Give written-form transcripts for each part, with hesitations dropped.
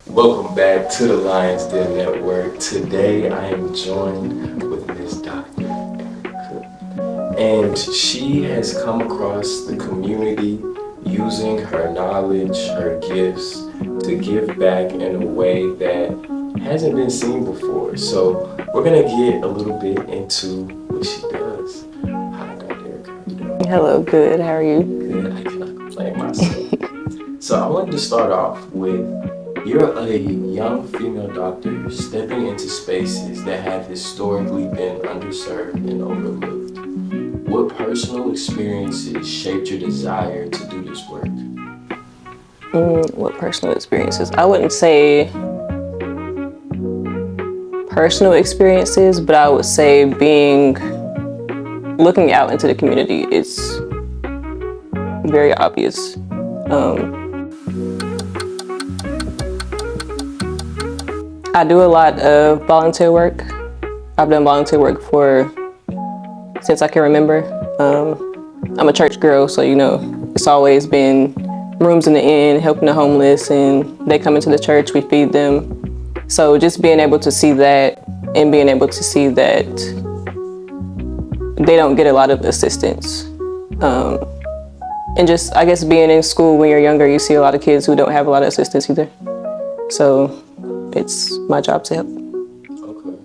Welcome back to the Lions Den Network. Today I am joined with Miss Dr. Erica, and she has come across the community using her knowledge, her gifts to give back in a way that hasn't been seen before. So we're gonna get a little bit into what she does. Hi, Dr. Erica. How you doing? Hello, good. How are you? Good. I cannot complain myself. So I wanted to start off with you're a young female doctor stepping into spaces that have historically been underserved and overlooked. What personal experiences shaped your desire to do this work? What personal experiences? I wouldn't say personal experiences, but I would say looking out into the community is very obvious. I do a lot of volunteer work. I've done volunteer work since I can remember. I'm a church girl, so it's always been rooms in the inn, helping the homeless, and they come into the church, we feed them. So just being able to see that and being able to see that they don't get a lot of assistance. And just, I guess, being in school when you're younger, you see a lot of kids who don't have a lot of assistance either. So it's my job to help. Okay.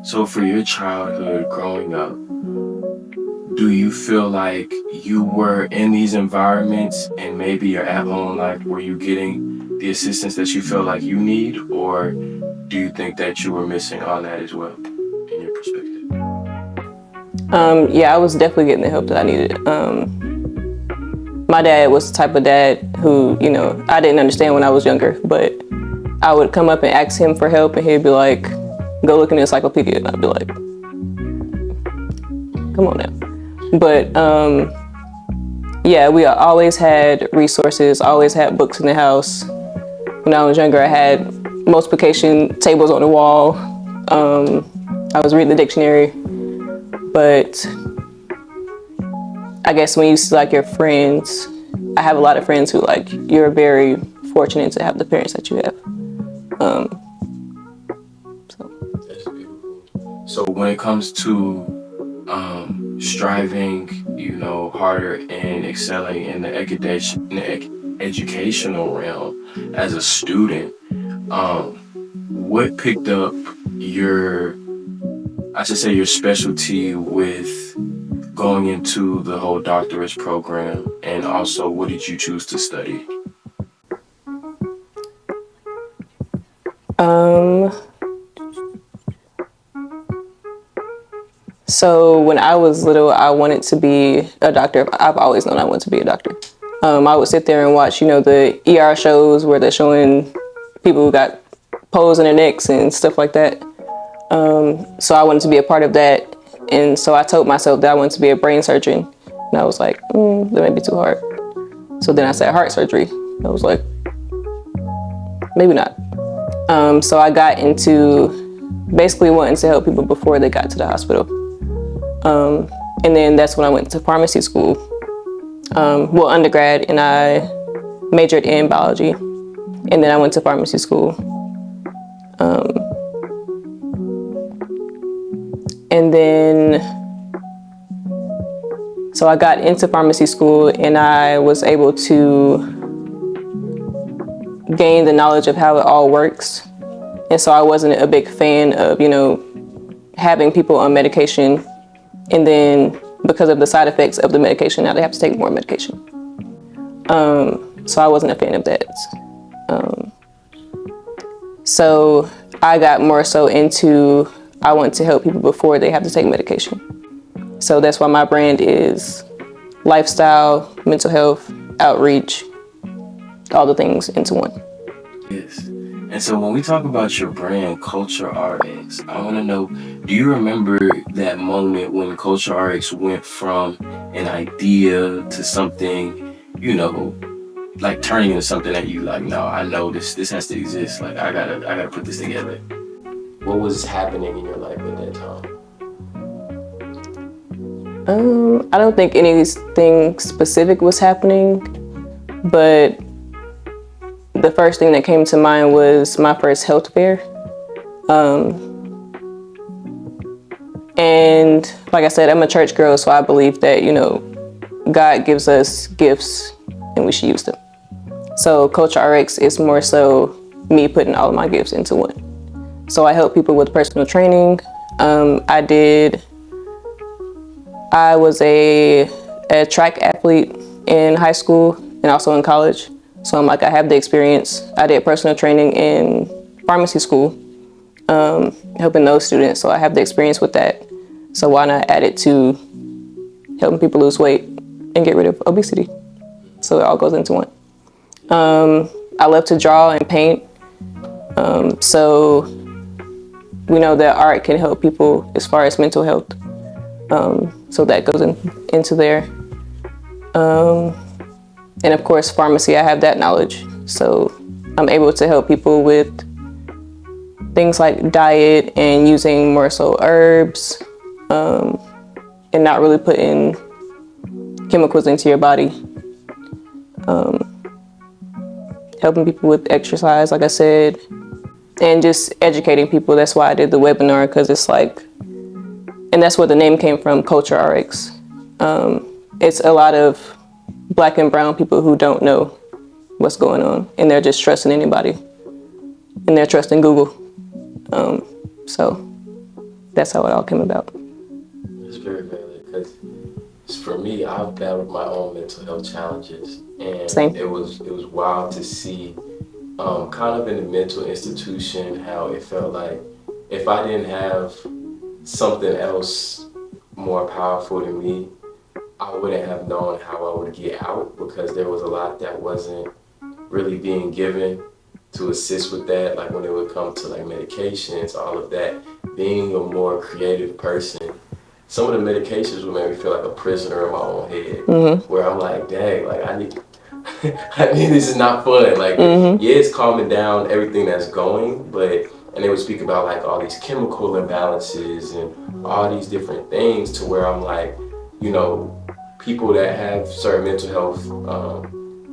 So for your childhood growing up, do you feel like you were in these environments and maybe your at-home life, were you getting the assistance that you feel like you need, or do you think that you were missing all that as well, in your perspective? Yeah, I was definitely getting the help that I needed. My dad was the type of dad who, I didn't understand when I was younger, but I would come up and ask him for help and he'd be like, go look in the encyclopedia. And I'd be like, come on now. But yeah, we always had resources, always had books in the house. When I was younger, I had multiplication tables on the wall. I was reading the dictionary. But I guess when you see like your friends, I have a lot of friends who you're very fortunate to have the parents that you have. That's beautiful. So when it comes to striving, harder and excelling in the educational realm as a student, what picked up your specialty with going into the whole doctorate program, and also what did you choose to study? So when I was little, I wanted to be a doctor. I've always known I wanted to be a doctor. I would sit there and watch, the ER shows where they're showing people who got poles in their necks and stuff like that. So I wanted to be a part of that. And so I told myself that I wanted to be a brain surgeon. And I was like, that may be too hard. So then I said heart surgery. I was like, maybe not. So I got into basically wanting to help people before they got to the hospital. And then that's when I went to pharmacy school. Undergrad, and I majored in biology. And then I went to pharmacy school. And then, so I got into pharmacy school and I was able to gain the knowledge of how it all works. And so I wasn't a big fan of, having people on medication and then because of the side effects of the medication, now they have to take more medication. So I wasn't a fan of that. So I got more so into, I want to help people before they have to take medication. So that's why my brand is lifestyle, mental health, outreach, all the things into one. Yes. And so when we talk about your brand, Culture RX, I want to know, do you remember that moment when Culture RX went from an idea to something, like turning into something that you like, no, I know this has to exist. Like I gotta put this together. What was happening in your life at that time? I don't think anything specific was happening, but the first thing that came to mind was my first health fair. And like I said, I'm a church girl, so I believe that, God gives us gifts and we should use them. So Culture RX is more so me putting all of my gifts into one. So I help people with personal training. I was a track athlete in high school and also in college. So I have the experience. I did personal training in pharmacy school, helping those students. So I have the experience with that. So why not add it to helping people lose weight and get rid of obesity? So it all goes into one. I love to draw and paint. So we know that art can help people as far as mental health. So that goes into there. And of course, pharmacy, I have that knowledge. So I'm able to help people with things like diet and using more so herbs, and not really putting chemicals into your body. Helping people with exercise, like I said, and just educating people. That's why I did the webinar, because it's and that's where the name came from, Culture RX. It's a lot of Black and brown people who don't know what's going on, and they're just trusting anybody, and they're trusting Google. So that's how it all came about. It's very valid, because for me, I've battled my own mental health challenges, and Same. it was wild to see, kind of in a mental institution, how it felt like if I didn't have something else more powerful than me, I wouldn't have known how I would get out, because there was a lot that wasn't really being given to assist with that. Like when it would come to like medications, all of that, being a more creative person, some of the medications would make me feel like a prisoner in my own head, where I'm like, dang, like I need this is not fun. Like, yeah, it's calming down everything that's going, and they would speak about like all these chemical imbalances and all these different things, to where I'm like, people that have certain mental health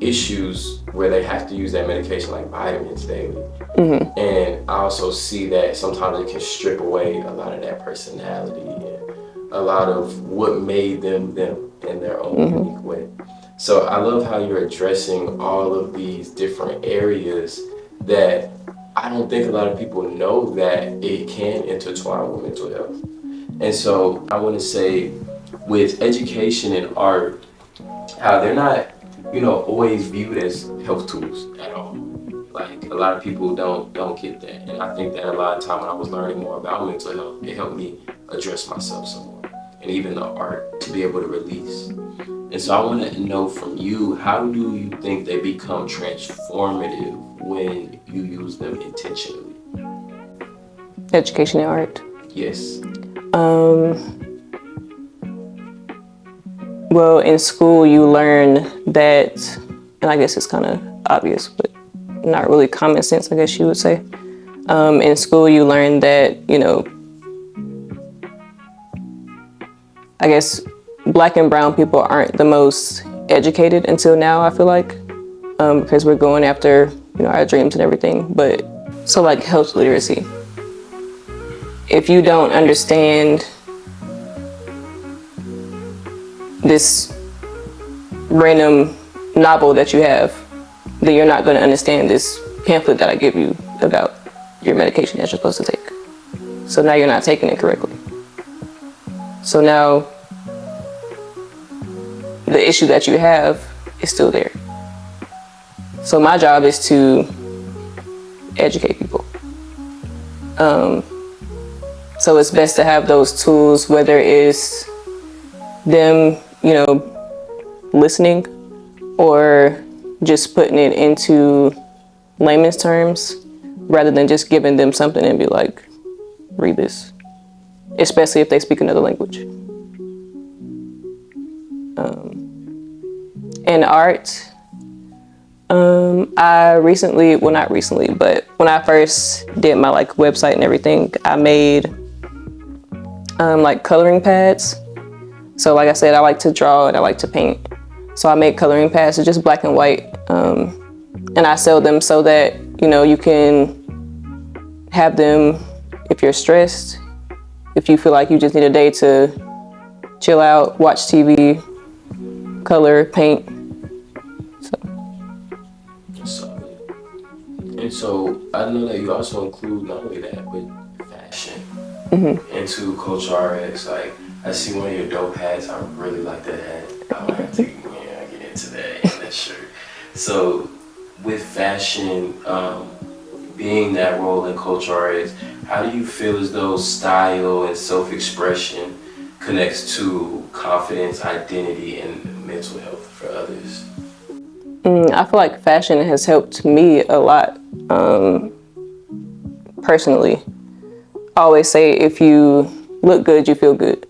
issues where they have to use that medication like vitamins daily. And I also see that sometimes it can strip away a lot of that personality and a lot of what made them in their own unique way. So I love how you're addressing all of these different areas that I don't think a lot of people know that it can intertwine with mental health. And so I want to say, with education and art, how they're not, always viewed as health tools at all. Like a lot of people don't get that. And I think that a lot of time when I was learning more about mental health, it helped me address myself some more. And even the art to be able to release. And so I want to know from you, how do you think they become transformative when you use them intentionally? Education and art. Yes. Well, in school you learn that, and I guess it's kind of obvious, but not really common sense, I guess you would say. In school you learn that, I guess Black and brown people aren't the most educated until now, I feel like, because we're going after, our dreams and everything. But so like health literacy. If you don't understand this random novel that you have, then you're not going to understand this pamphlet that I give you about your medication that you're supposed to take. So now you're not taking it correctly. So now the issue that you have is still there. So my job is to educate people. So it's best to have those tools, whether it's them, listening, or just putting it into layman's terms, rather than just giving them something and be like, read this, especially if they speak another language. And art, I recently, well not recently, but when I first did my website and everything, I made coloring pads. So like I said, I like to draw and I like to paint. So I made coloring pads. It's just black and white And I sell them so that, you know, you can have them if you're stressed, if you feel like you just need a day to chill out, watch TV, color, paint. Solid. And so I know that you also include not only that, but fashion into Culture RX. Like, I see one of your dope hats. I really like that hat. I would have to get into that and that shirt. So with fashion, being that role in Culture RX, how do you feel as though style and self-expression connects to confidence, identity, and mental health for others? I feel like fashion has helped me a lot, personally. I always say if you look good, you feel good.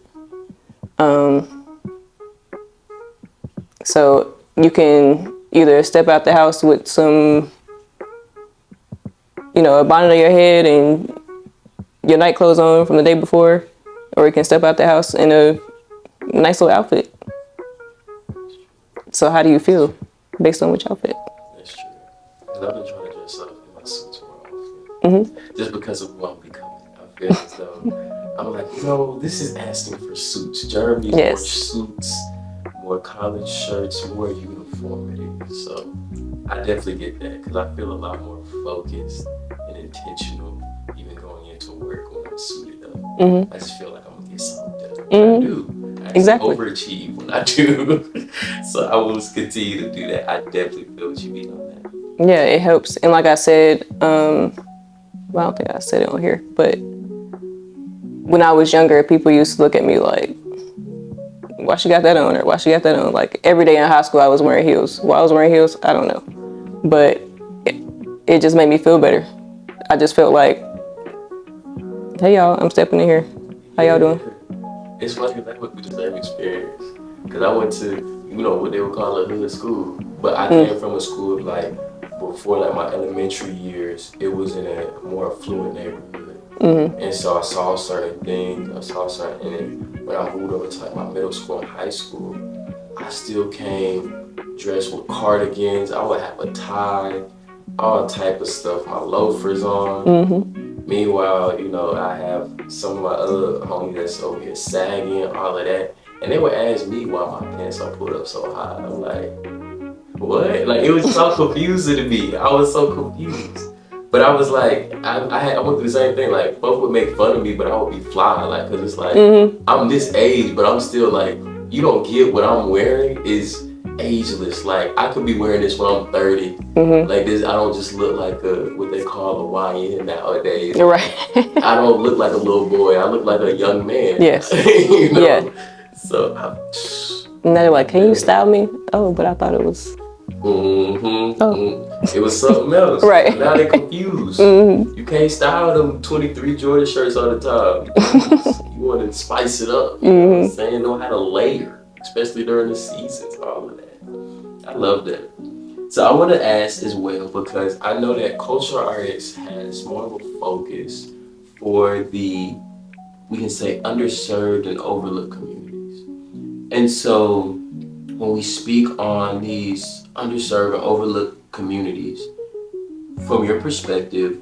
So you can either step out the house with some, you know, a bonnet on your head and your night clothes on from the day before, or you can step out the house in a nice little outfit. So how do you feel based on which outfit? That's true. Because I've been trying to dress up in my suits more often. Just because of who I'm becoming. I feel as though I'm like, this is asking for suits. Jeremy needs more suits, more collared shirts, more uniformity. So I definitely get that because I feel a lot more focused and intentional even going into work when I'm suited up. I just feel like I'm going to get something done. I do. I Exactly. overachieve when I do. So I will continue to do that. I definitely feel what you mean on that. Yeah, it helps. And like I said, well, I don't think I said it on here, but when I was younger, people used to look at me like, why she got that on, or why she got that on? Like every day in high school, I was wearing heels. Why I was wearing heels, I don't know. But it just made me feel better. I just felt like, hey y'all, I'm stepping in here. How y'all doing? It's funny that we the same experience. Because I went to, what they would call a hood school. But I came from a school like, before like my elementary years, it was in a more affluent neighborhood. And so I saw certain things, and when I moved over to like my middle school and high school, I still came dressed with cardigans. I would have a tie, all type of stuff, my loafers on. Meanwhile, I have some of my other homies that's over here sagging, all of that. And they would ask me why my pants are pulled up so high. I'm like, what? Like, it was so confusing to me. I was so confused. But I was like, I went through the same thing. Like, folks would make fun of me, but I would be fly. Like, cause it's like, I'm this age, but I'm still like, you don't get what I'm wearing is ageless. Like, I could be wearing this when I'm 30. Like this, I don't just look like what they call a YN nowadays. Right. I don't look like a little boy. I look like a young man. Yes. Yeah. So, and they're like, can you style me? Oh, but I thought it was. It was something else. Right. Now they confused. You can't style them 23 Jordan shirts all the time. You want to spice it up. You know what I'm saying? Know how to layer, especially during the seasons, all of that. I love that. So I want to ask as well, because I know that Culture RX has more of a focus for the, we can say, underserved and overlooked communities. And so when we speak on these underserved and overlooked communities, from your perspective,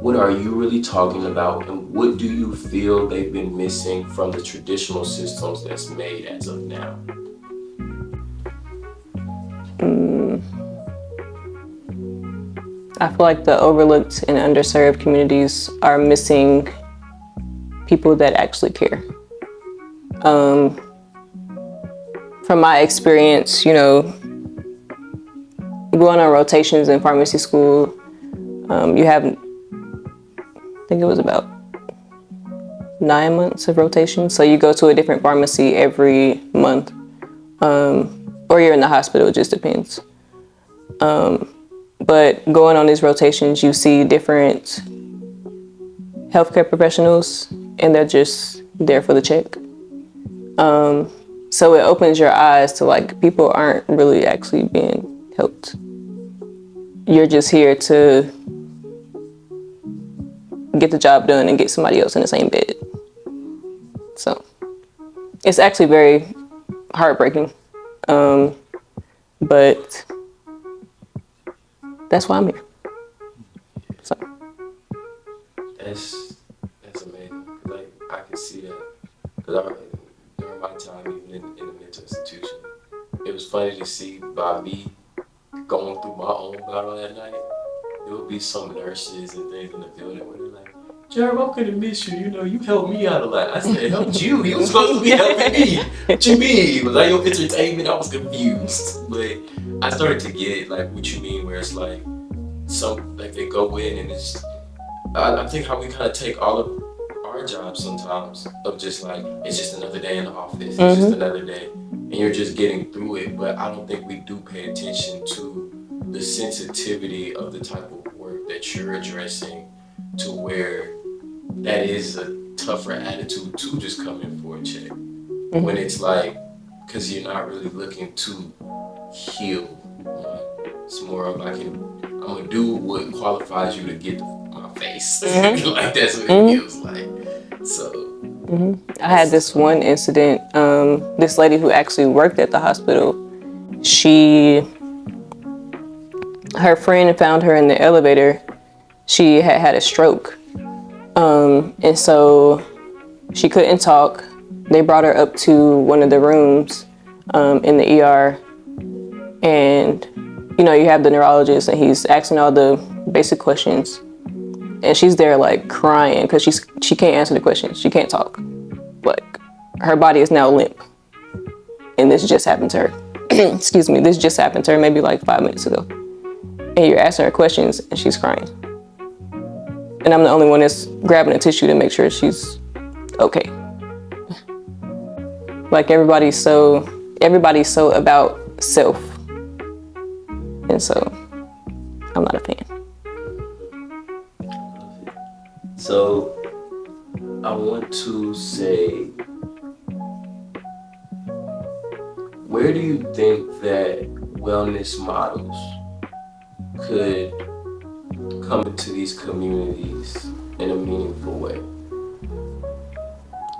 what are you really talking about, and what do you feel they've been missing from the traditional systems that's made as of now? I feel like the overlooked and underserved communities are missing people that actually care. From my experience, going on rotations in pharmacy school, you have, I think it was about 9 months of rotation. So you go to a different pharmacy every month, or you're in the hospital, it just depends. But going on these rotations, you see different healthcare professionals, and they're just there for the check. So it opens your eyes to like, people aren't really actually being helped. You're just here to get the job done and get somebody else in the same bed. So it's actually very heartbreaking. But that's why I'm here. So. That's amazing. Like I can see that. Cause during my time, even in the mental institution, it was funny to see by me going through my own battle that night. There would be some nurses and things in the building where they're like, Jared, I'm gonna miss you. You know, you helped me out a lot. I said, helped you? You was supposed to be helping me. What you mean? Was I your entertainment? I was confused. But I started to get like what you mean, where it's like like they go in and it's. I think how we kind of take all of our jobs sometimes of just like it's just another day in the office. It's just another day, and you're just getting through it. But I don't think we do pay attention to the sensitivity of the type of work that you're addressing, to where that is a tougher attitude to just come in for a check. When it's like, because you're not really looking to heal. It's more of I'm gonna do what qualifies you to get my face. Like that's what it feels like. So. I had this one incident. This lady who actually worked at the hospital, her friend found her in the elevator. She had a stroke. And so she couldn't talk. They brought her up to one of the rooms in the ER. And, you know, you have the neurologist and he's asking all the basic questions. And she's there like crying because she can't answer the questions. She can't talk. Like her body is now limp. And this just happened to her. Excuse me, this just happened to her maybe like 5 minutes ago. And you're asking her questions and she's crying. And I'm the only one that's grabbing a tissue to make sure she's okay. Like everybody's so about self. And so I'm not a fan. So I want to say, where do you think that wellness models could come into these communities in a meaningful way?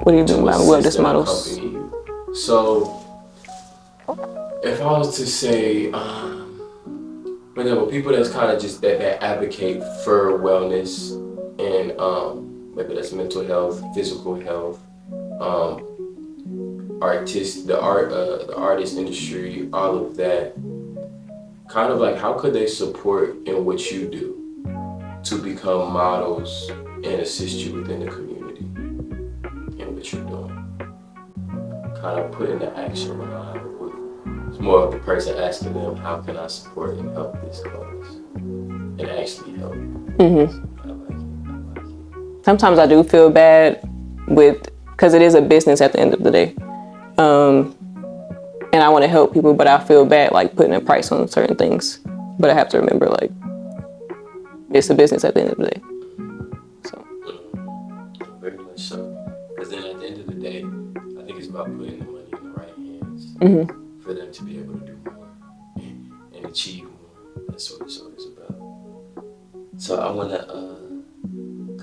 What do you mean by wellness models? So if I was to say, for example, people that's kind of just that advocate for wellness and maybe that's mental health, physical health, the artist industry, all of that. Kind of like, how could they support in what you do to become models and assist you within the community in what you're doing? Kind of putting the action behind it. It's more of the person asking them, how can I support and help this cause? And actually help. I like it. Sometimes I do feel bad because it is a business at the end of the day. And I want to help people, but I feel bad like putting a price on certain things. But I have to remember, like, it's a business at the end of the day. So. Very much so. Because then at the end of the day, I think it's about putting the money in the right hands for them to be able to do more and achieve more. That's what it's always about. So I want to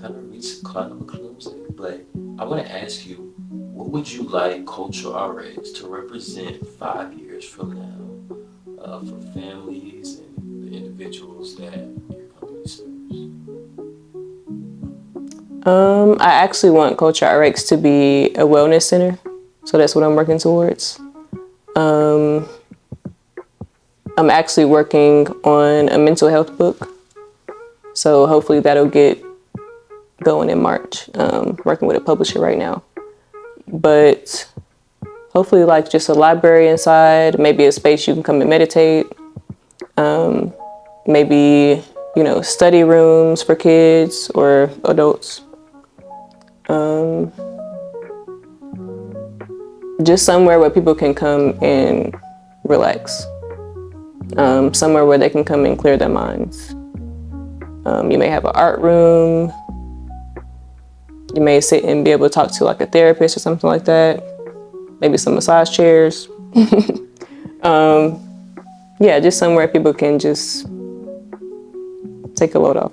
kind of reach kind of a closing, but I want to ask you, what would you like Cultural RX to represent 5 years from now for families and the individuals that your company serves? I actually want Culture RX to be a wellness center. So that's what I'm working towards. I'm actually working on a mental health book. So hopefully that'll get going in March. Working with a publisher right now. But hopefully like just a library inside, maybe a space you can come and meditate. Maybe, you know, study rooms for kids or adults. Just somewhere where people can come and relax. Somewhere where they can come and clear their minds. You may have an art room. You may sit and be able to talk to like a therapist or something like that. Maybe some massage chairs. Yeah, just somewhere people can just take a load off.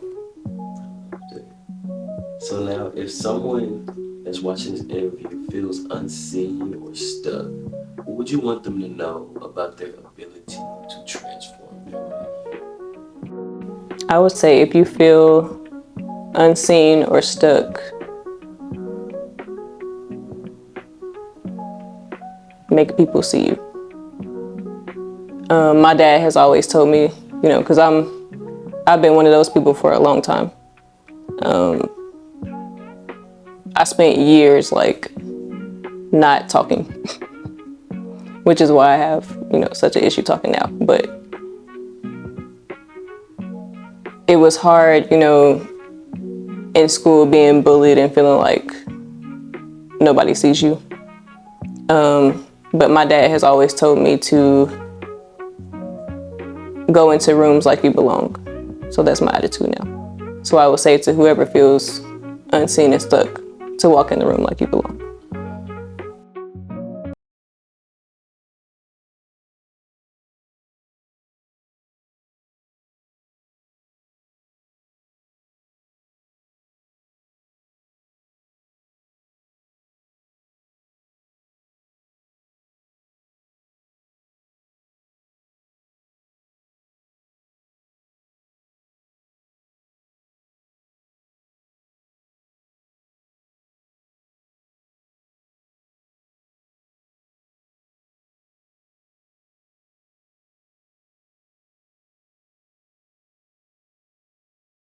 So now, if someone that's watching this interview feels unseen or stuck, what would you want them to know about their ability to transform their life? I would say if you feel unseen or stuck, make people see you. My dad has always told me, you know, because I've been one of those people for a long time. I spent years like not talking, which is why I have, you know, such an issue talking now. But it was hard, you know, in school being bullied and feeling like nobody sees you. But my dad has always told me to go into rooms like you belong. So that's my attitude now. So I would say to whoever feels unseen and stuck to walk in the room like you belong.